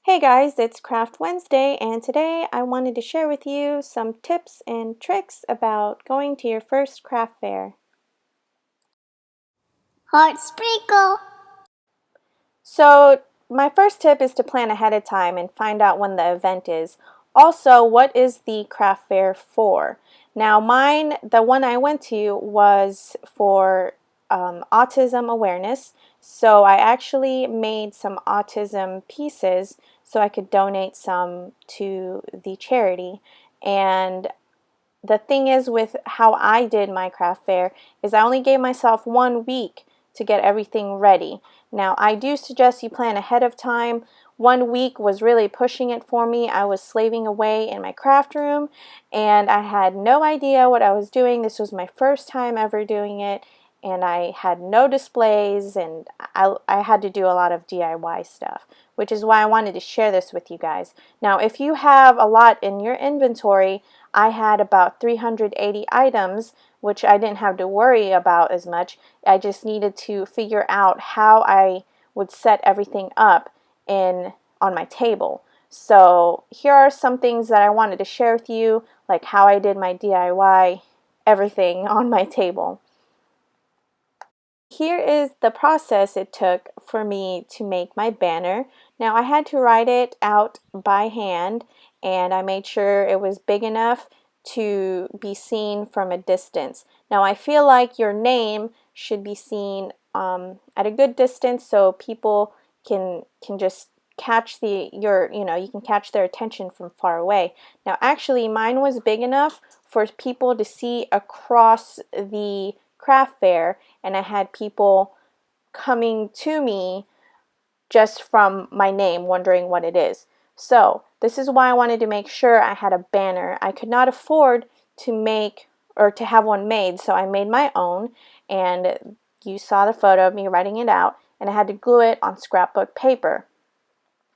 Hey guys, it's Craft Wednesday, and today I wanted to share with you some tips and tricks about going to your first craft fair. Heartsprinkle. So my first tip is to plan ahead of time and find out when the event is. Also, what is the craft fair for? Now mine, the one I went to was for autism awareness. So I actually made some autism pieces so I could donate some to the charity. And the thing is with how I did my craft fair is I only gave myself 1 week to get everything ready. Now I do suggest you plan ahead of time. 1 week was really pushing it for me. I was slaving away in my craft room and I had no idea what I was doing. This was my first time ever doing it, and I had no displays, and I had to do a lot of DIY stuff, which is why I wanted to share this with you guys. Now if you have a lot in your inventory, I had about 380 items, which I didn't have to worry about as much. I just needed to figure out how I would set everything up on my table. So here are some things that I wanted to share with you, like how I did my DIY, everything on my table. Here is the process it took for me to make my banner. Now I had to write it out by hand, and I made sure it was big enough to be seen from a distance. Now I feel like your name should be seen at a good distance so people can just catch you can catch their attention from far away. Now actually mine was big enough for people to see across the craft fair, and I had people coming to me just from my name wondering what it is. So this is why I wanted to make sure I had a banner. I could not afford to make or to have one made, so I made my own, and you saw the photo of me writing it out, and I had to glue it on scrapbook paper.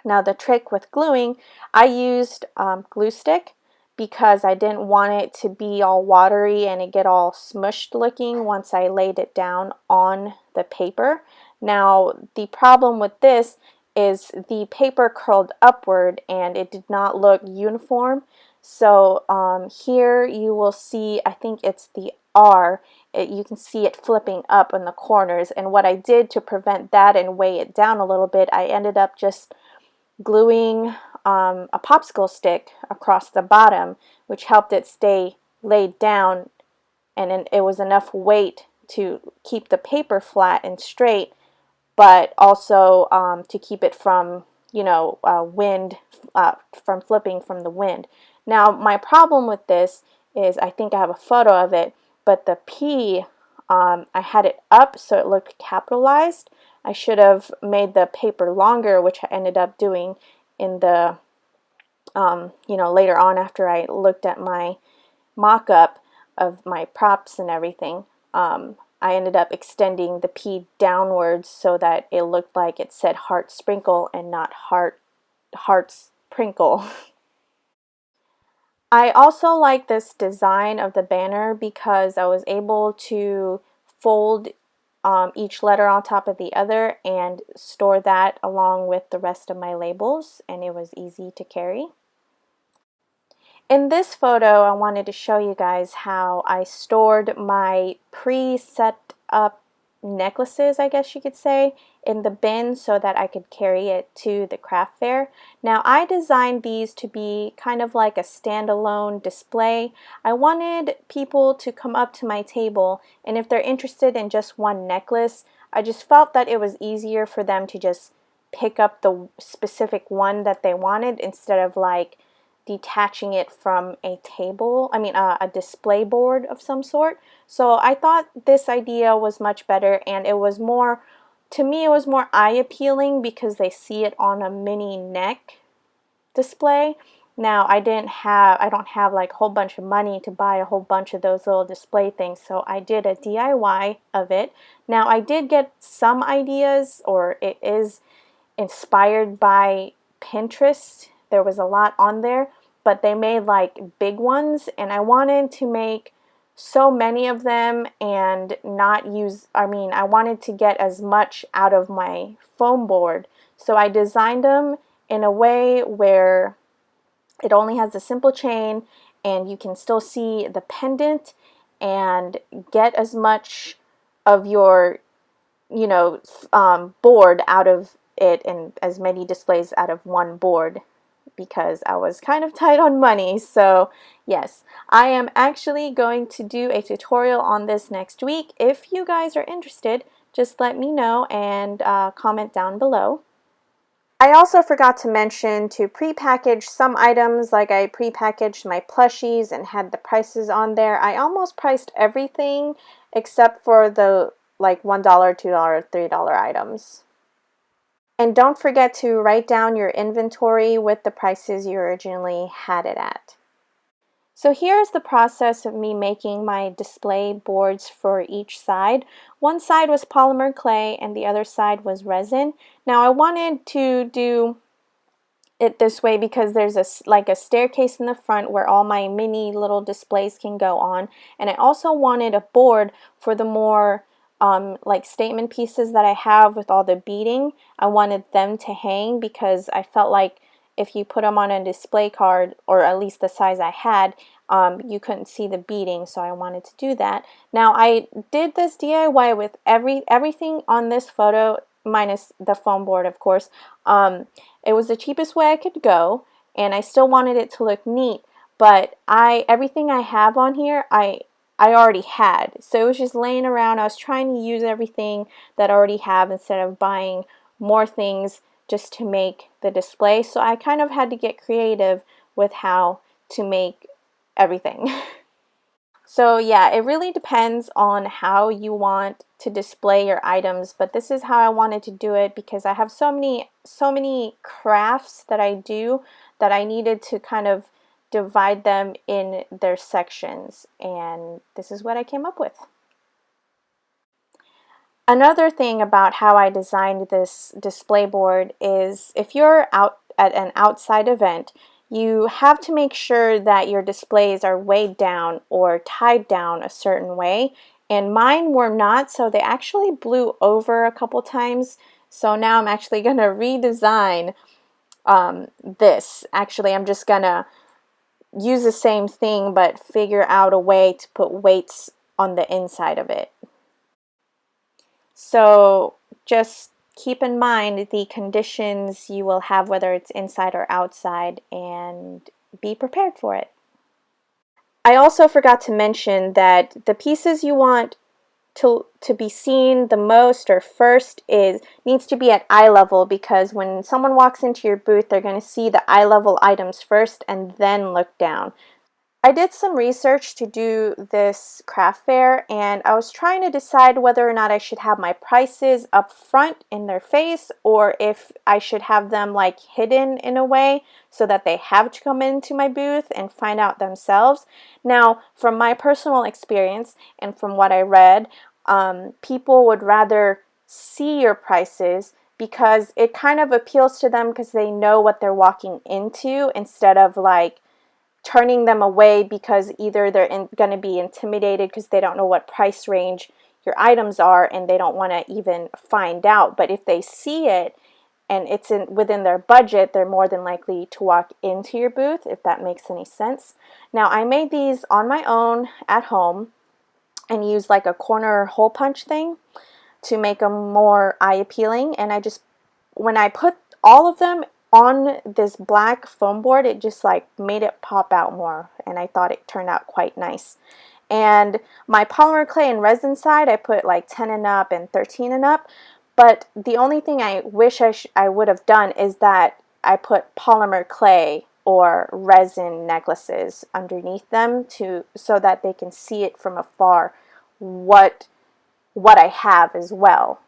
Now the trick with gluing, I used glue stick because I didn't want it to be all watery and it get all smushed looking once I laid it down on the paper. Now the problem with this is the paper curled upward and it did not look uniform. So here you will see, I think it's the R, you can see it flipping up in the corners, and what I did to prevent that and weigh it down a little bit, I ended up just gluing a popsicle stick across the bottom, which helped it stay laid down, and it was enough weight to keep the paper flat and straight, but also to keep it from wind, from flipping from the wind. Now my problem with this is, I think I have a photo of it, but the P, I had it up so it looked capitalized. I should have made the paper longer, which I ended up doing in the later on after I looked at my mock-up of my props and everything. I ended up extending the P downwards so that it looked like it said Heartsprinkle and not Heartsprinkle. I also like this design of the banner because I was able to fold each letter on top of the other and store that along with the rest of my labels, and it was easy to carry. In this photo, I wanted to show you guys how I stored my pre-set up necklaces, I guess you could say, in the bin so that I could carry it to the craft fair. Now I designed these to be kind of like a standalone display. I wanted people to come up to my table, and if they're interested in just one necklace, I just felt that it was easier for them to just pick up the specific one that they wanted instead of like detaching it from a table, a display board of some sort. So I thought this idea was much better, and it was more, to me it was more eye appealing because they see it on a mini neck display. Now I don't have like a whole bunch of money to buy a whole bunch of those little display things, so I did a DIY of it. Now I did get some ideas, or it is inspired by Pinterest. There was a lot on there, but they made like big ones, and I wanted to make so many of them and not use, I wanted to get as much out of my foam board. So I designed them in a way where it only has a simple chain and you can still see the pendant and get as much of your, you know, board out of it, and as many displays out of one board, because I was kind of tight on money. So yes, I am actually going to do a tutorial on this next week. If you guys are interested, just let me know and comment down below. I also forgot to mention to pre-package some items, like I pre-packaged my plushies and had the prices on there. I almost priced everything except for the like $1, $2, $3 items. And don't forget to write down your inventory with the prices you originally had it at. So here's the process of me making my display boards for each side. One side was polymer clay and the other side was resin. Now I wanted to do it this way because there's like a staircase in the front where all my mini little displays can go on, and I also wanted a board for the more like statement pieces that I have with all the beading. I wanted them to hang because I felt like if you put them on a display card, or at least the size I had, you couldn't see the beading, so I wanted to do that. Now I did this DIY with everything on this photo minus the foam board, of course. It was the cheapest way I could go, and I still wanted it to look neat, but everything I have on here I already had, so it was just laying around. I was trying to use everything that I already have instead of buying more things just to make the display. So I kind of had to get creative with how to make everything. So yeah, it really depends on how you want to display your items, but this is how I wanted to do it because I have so many crafts that I do that I needed to kind of divide them in their sections, and this is what I came up with. Another thing about how I designed this display board is if you're out at an outside event, you have to make sure that your displays are weighed down or tied down a certain way, and mine were not, so they actually blew over a couple times. So now I'm actually going to redesign this. Actually, I'm just going to use the same thing but figure out a way to put weights on the inside of it. So just keep in mind the conditions you will have, whether it's inside or outside, and be prepared for it. I also forgot to mention that the pieces you want to be seen the most or first needs to be at eye level, because when someone walks into your booth, they're going to see the eye level items first and then look down. I did some research to do this craft fair, and I was trying to decide whether or not I should have my prices up front in their face, or if I should have them like hidden in a way so that they have to come into my booth and find out themselves. Now, from my personal experience and from what I read, people would rather see your prices because it kind of appeals to them because they know what they're walking into, instead of like turning them away because either they're going to be intimidated because they don't know what price range your items are and they don't want to even find out. But if they see it and it's within their budget, they're more than likely to walk into your booth, if that makes any sense. Now, I made these on my own at home and used like a corner hole punch thing to make them more eye appealing, and when I put all of them on this black foam board, it just like made it pop out more, and I thought it turned out quite nice. And my polymer clay and resin side, I put like 10 and up and 13 and up, but the only thing I wish I would have done is that I put polymer clay or resin necklaces underneath them so that they can see it from afar what I have as well.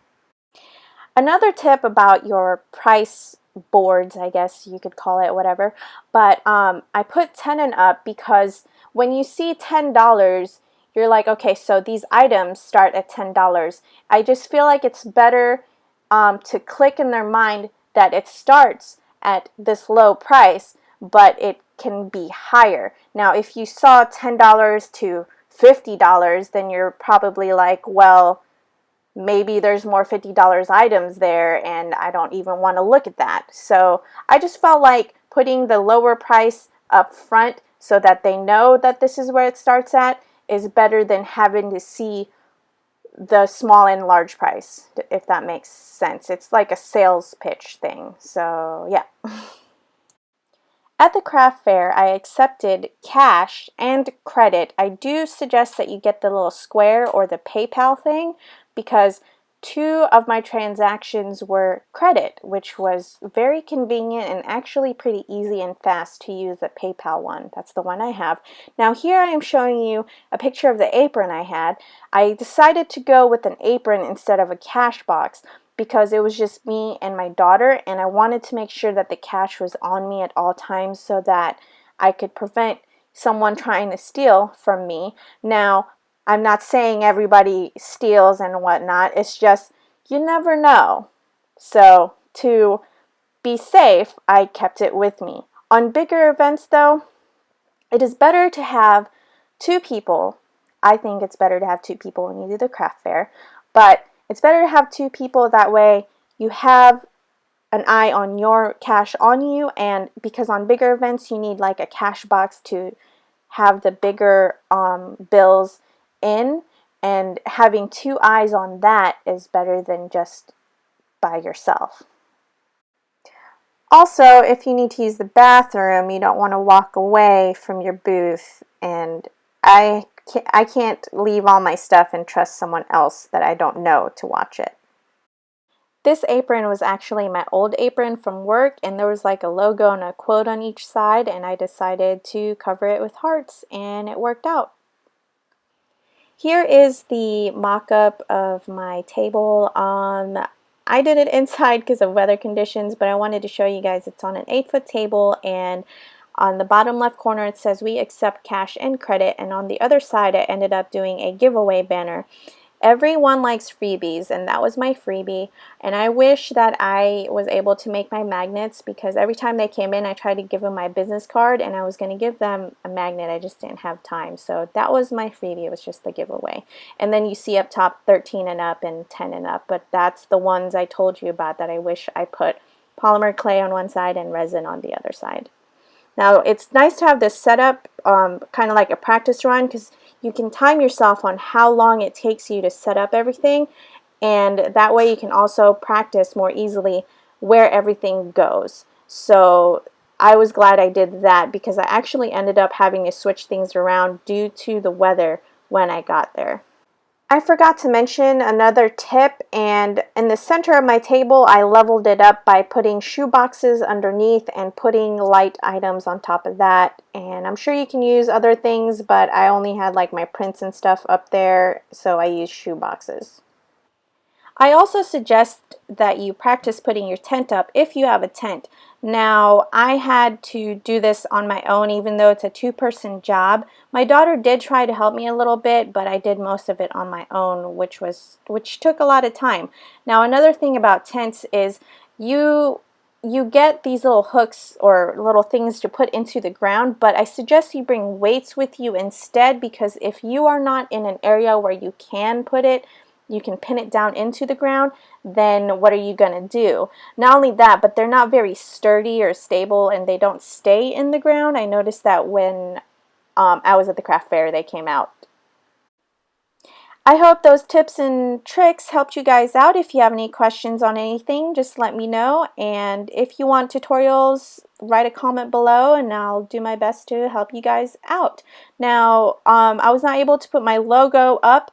Another tip about your price boards, I guess you could call it, whatever, but I put 10 and up because when you see $10, you're like, okay, so these items start at $10. I just feel like it's better to click in their mind that it starts at this low price, but it can be higher. Now, if you saw $10 to $50, then you're probably like, well, maybe there's more $50 items there and I don't even want to look at that. So I just felt like putting the lower price up front so that they know that this is where it starts at is better than having to see the small and large price, if that makes sense. It's like a sales pitch thing. So yeah. At the craft fair, I accepted cash and credit. I do suggest that you get the little square or the PayPal thing because 2 of my transactions were credit, which was very convenient and actually pretty easy and fast to use the PayPal one. That's the one I have. Now here I am showing you a picture of the apron I had. I decided to go with an apron instead of a cash box because it was just me and my daughter, and I wanted to make sure that the cash was on me at all times so that I could prevent someone trying to steal from me. Now, I'm not saying everybody steals and whatnot, it's just you never know. So to be safe, I kept it with me. On bigger events though, it is better to have 2 people. I think it's better to have 2 people when you do the craft fair, but it's better to have 2 people, that way you have an eye on your cash on you, and because on bigger events you need like a cash box to have the bigger bills in, and having 2 eyes on that is better than just by yourself. Also, if you need to use the bathroom, you don't want to walk away from your booth, and I can't leave all my stuff and trust someone else that I don't know to watch it. This apron was actually my old apron from work, and there was like a logo and a quote on each side, and I decided to cover it with hearts, and it worked out. Here is the mock-up of my table. I did it inside because of weather conditions, but I wanted to show you guys it's on an 8-foot table, and on the bottom left corner it says we accept cash and credit, and on the other side I ended up doing a giveaway banner. Everyone likes freebies, and that was my freebie, and I wish that I was able to make my magnets, because every time they came in I tried to give them my business card and I was going to give them a magnet. I just didn't have time, so that was my freebie. It was just the giveaway. And then you see up top 13 and up and 10 and up, but that's the ones I told you about that I wish I put polymer clay on one side and resin on the other side. Now it's nice to have this setup kind of like a practice run, because you can time yourself on how long it takes you to set up everything, and that way you can also practice more easily where everything goes. So I was glad I did that, because I actually ended up having to switch things around due to the weather when I got there. I forgot to mention another tip, and in the center of my table I leveled it up by putting shoe boxes underneath and putting light items on top of that. And I'm sure you can use other things, but I only had like my prints and stuff up there, so I used shoe boxes. I also suggest that you practice putting your tent up if you have a tent. Now, I had to do this on my own, even though it's a 2-person job. My daughter did try to help me a little bit, but I did most of it on my own, which took a lot of time. Now, another thing about tents is you get these little hooks or little things to put into the ground, but I suggest you bring weights with you instead, because if you are not in an area where you can put it, you can pin it down into the ground, then what are you going to do? Not only that, but they're not very sturdy or stable, and they don't stay in the ground. I noticed that when I was at the craft fair, they came out. I hope those tips and tricks helped you guys out. If you have any questions on anything, just let me know. And if you want tutorials, write a comment below and I'll do my best to help you guys out. Now, I was not able to put my logo up,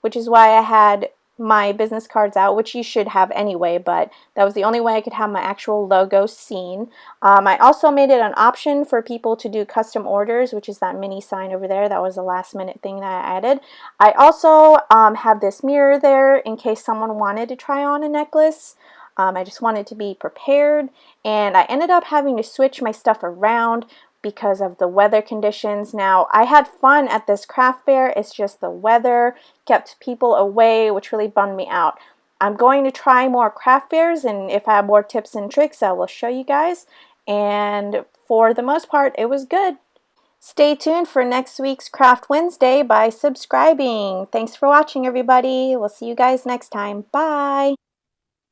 which is why I had my business cards out, which you should have anyway, but that was the only way I could have my actual logo seen. I also made it an option for people to do custom orders, which is that mini sign over there. That was a last minute thing that I added. I also have this mirror there in case someone wanted to try on a necklace. I just wanted to be prepared, and I ended up having to switch my stuff around because of the weather conditions. Now, I had fun at this craft fair, it's just the weather kept people away, which really bummed me out. I'm going to try more craft fairs, and if I have more tips and tricks, I will show you guys. And for the most part, it was good. Stay tuned for next week's Craft Wednesday by subscribing. Thanks for watching, everybody. We'll see you guys next time. Bye.